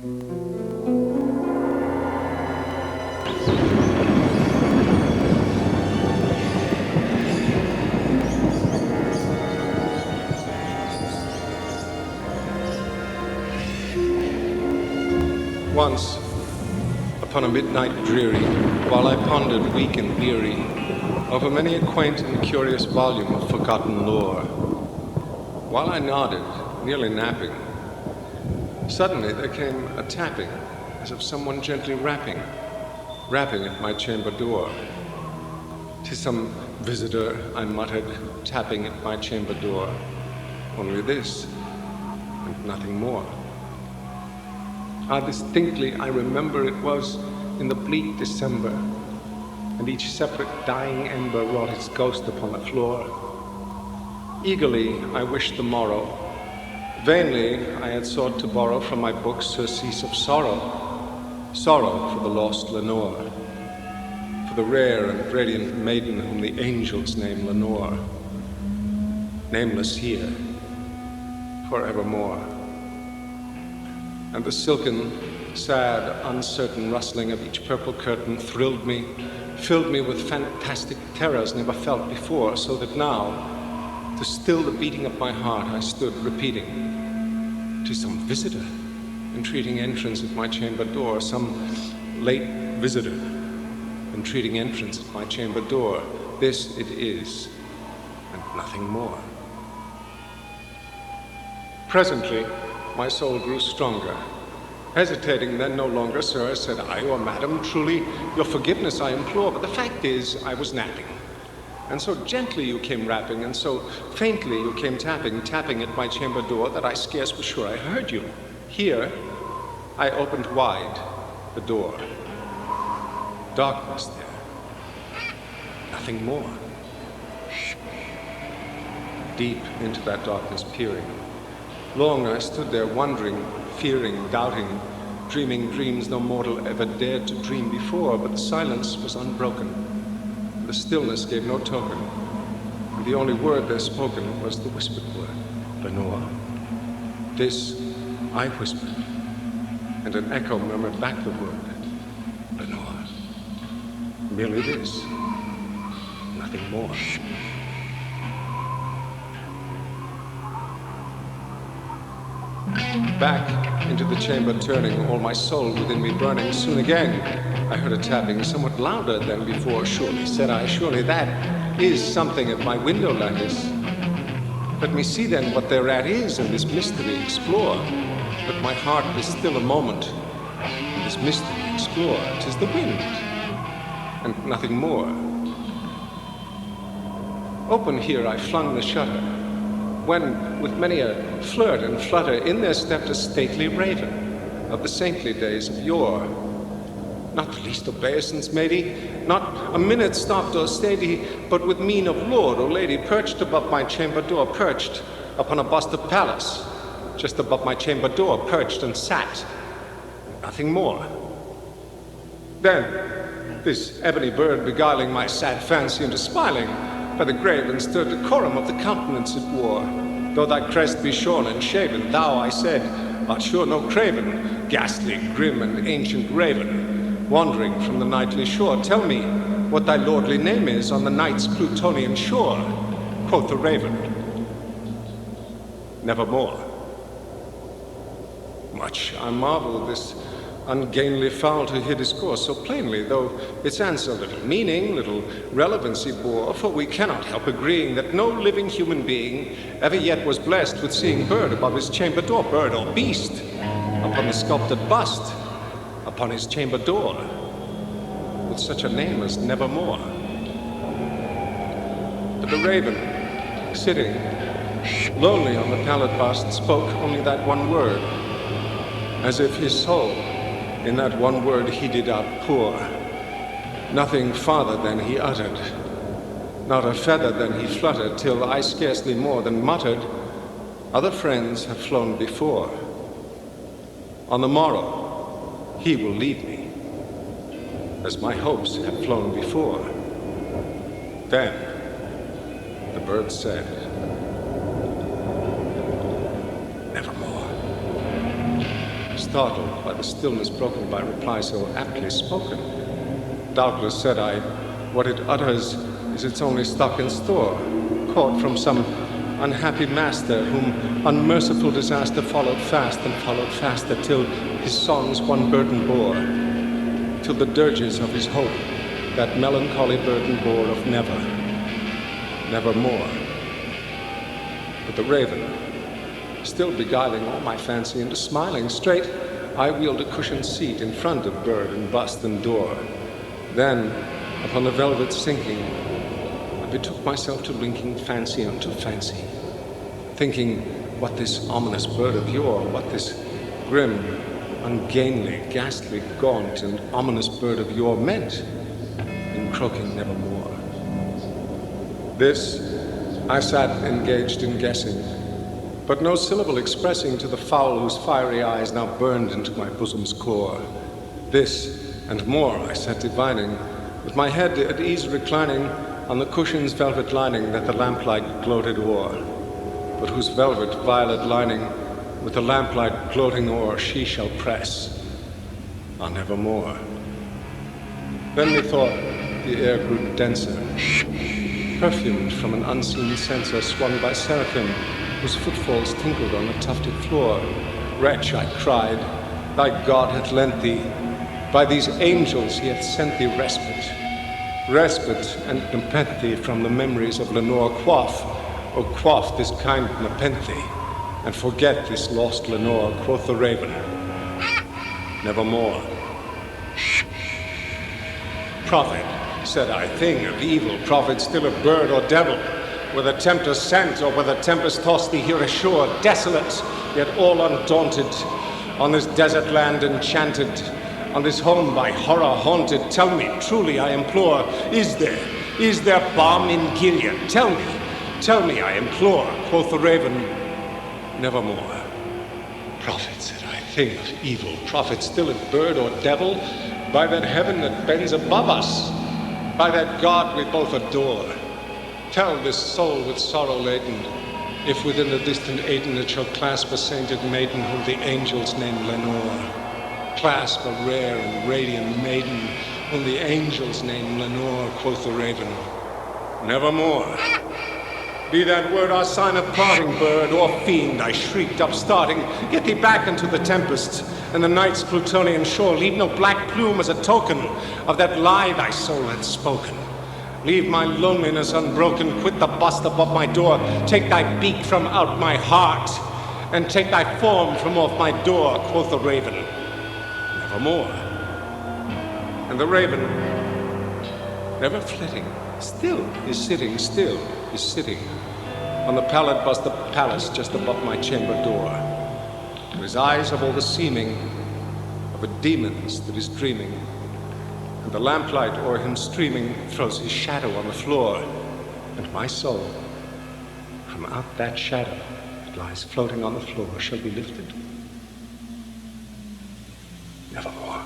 Once, upon a midnight dreary, while I pondered weak and weary over many a quaint and curious volume of forgotten lore, while I nodded, nearly napping, suddenly there came a tapping, as of someone gently rapping at my chamber door. "'Tis some visitor," I muttered, tapping at my chamber door. Only this, and nothing more. Distinctly I remember it was in the bleak December, and each separate dying ember wrought its ghost upon the floor. Eagerly I wished the morrow. Vainly I had sought to borrow from my books surcease of sorrow, sorrow for the lost Lenore, for the rare and radiant maiden whom the angels name Lenore, nameless here, forevermore. And the silken, sad, uncertain rustling of each purple curtain thrilled me, filled me with fantastic terrors never felt before, so that now, to still the beating of my heart, I stood repeating, "'Tis some visitor entreating entrance at my chamber door, some late visitor entreating entrance at my chamber door. This it is, and nothing more." Presently, my soul grew stronger. Hesitating then no longer, "Sir," said I, "or madam, truly your forgiveness I implore, but the fact is I was napping. And so gently you came rapping, and so faintly you came tapping at my chamber door, that I scarce was sure I heard you. Here, I opened wide the door. Darkness there. Nothing more. Deep into that darkness peering. Long I stood there wondering, fearing, doubting, dreaming dreams no mortal ever dared to dream before, but the silence was unbroken. The stillness gave no token, and the only word there spoken was the whispered word, "Lenore." This I whispered, and an echo murmured back the word, "Lenore." Merely this, nothing more. Back into the chamber turning, all my soul within me burning. Soon again I heard a tapping, somewhat louder than before. "Surely," said I, "surely that is something at my window lattice. Let me see then what thereat is, and this mystery explore. Let my heart be still a moment, and this mystery explore. 'Tis the wind, and nothing more." Open here I flung the shutter, when, with many a flirt and flutter, in there stepped a stately raven of the saintly days of yore. Not the least obeisance made he, not a minute stopped or stayed he, but with mien of lord or lady, perched above my chamber door, perched upon a bust of Pallas, just above my chamber door, perched and sat, nothing more. Then, this ebony bird beguiling my sad fancy into smiling, by the grave and stir decorum of the countenance it wore. "Though thy crest be shorn and shaven, thou," I said, "art sure no craven, ghastly, grim, and ancient raven, wandering from the nightly shore. Tell me what thy lordly name is on the night's Plutonian shore." Quoth the raven, "Nevermore." Much I marvel this ungainly fowl to hear discourse so plainly, though its answer little meaning, little relevancy bore, for we cannot help agreeing that no living human being ever yet was blessed with seeing bird above his chamber door, bird or beast, upon the sculptured bust, upon his chamber door, with such a name as Nevermore. But the raven, sitting lonely on the pallid bust, spoke only that one word, as if his soul in that one word he did outpour. Nothing farther than he uttered, not a feather than he fluttered, till I scarcely more than muttered, "Other friends have flown before. On the morrow he will leave me, as my hopes have flown before." Then the bird said, "Nevermore." startled by the stillness broken by reply so aptly spoken. Doubtless, said I, what it utters is its only stock in store, caught from some unhappy master whom unmerciful disaster followed fast and followed faster till his songs one burden bore, till the dirges of his hope that melancholy burden bore of never, nevermore. But the raven, still beguiling all my fancy into smiling straight, I wheeled a cushioned seat in front of bird and bust and door. Then, upon the velvet sinking, I betook myself to linking fancy unto fancy, thinking what this ominous bird of yore, what this grim, ungainly, ghastly, gaunt, and ominous bird of yore meant in croaking nevermore. This I sat engaged in guessing, but no syllable expressing to the fowl whose fiery eyes now burned into my bosom's core. This and more I sat divining, with my head at ease reclining on the cushion's velvet lining that the lamplight gloated o'er, but whose velvet violet lining with the lamplight gloating o'er she shall press on evermore. Then methought the air grew denser, perfumed from an unseen censer swung by seraphim whose footfalls tinkled on the tufted floor. Wretch, I cried, thy God hath lent thee, by these angels he hath sent thee respite, and nepenthe from the memories of Lenore. Quaff, O quaff this kind nepenthe, and forget this lost Lenore, quoth the raven, nevermore. Prophet, said I, thing of evil, prophet, still a bird or devil, whether tempter sent or whether tempest tossed thee here ashore, desolate, yet all undaunted, on this desert land enchanted, on this home by horror haunted, tell me, truly I implore, is there balm in Gilead? Tell me, I implore, quoth the raven, nevermore. Prophet, said I, thing of evil, prophet, still a bird or devil, by that heaven that bends above us, by that God we both adore, tell this soul with sorrow laden, if within the distant Aden it shall clasp a sainted maiden whom the angels name Lenore. Clasp a rare and radiant maiden whom the angels name Lenore, quoth the raven, nevermore. Be that word our sign of parting, bird or fiend, I shrieked, upstarting, get thee back into the tempest and the night's Plutonian shore. Leave no black plume as a token of that lie thy soul hath spoken. Leave my loneliness unbroken, quit the bust above my door, take thy beak from out my heart, and take thy form from off my door, quoth the raven, nevermore. And the raven, never flitting, still is sitting, on the pallid bust of Pallas just above my chamber door. To his eyes have all the seeming of a demon's that is dreaming, and the lamplight o'er him streaming throws his shadow on the floor, and my soul, from out that shadow that lies floating on the floor, shall be lifted nevermore.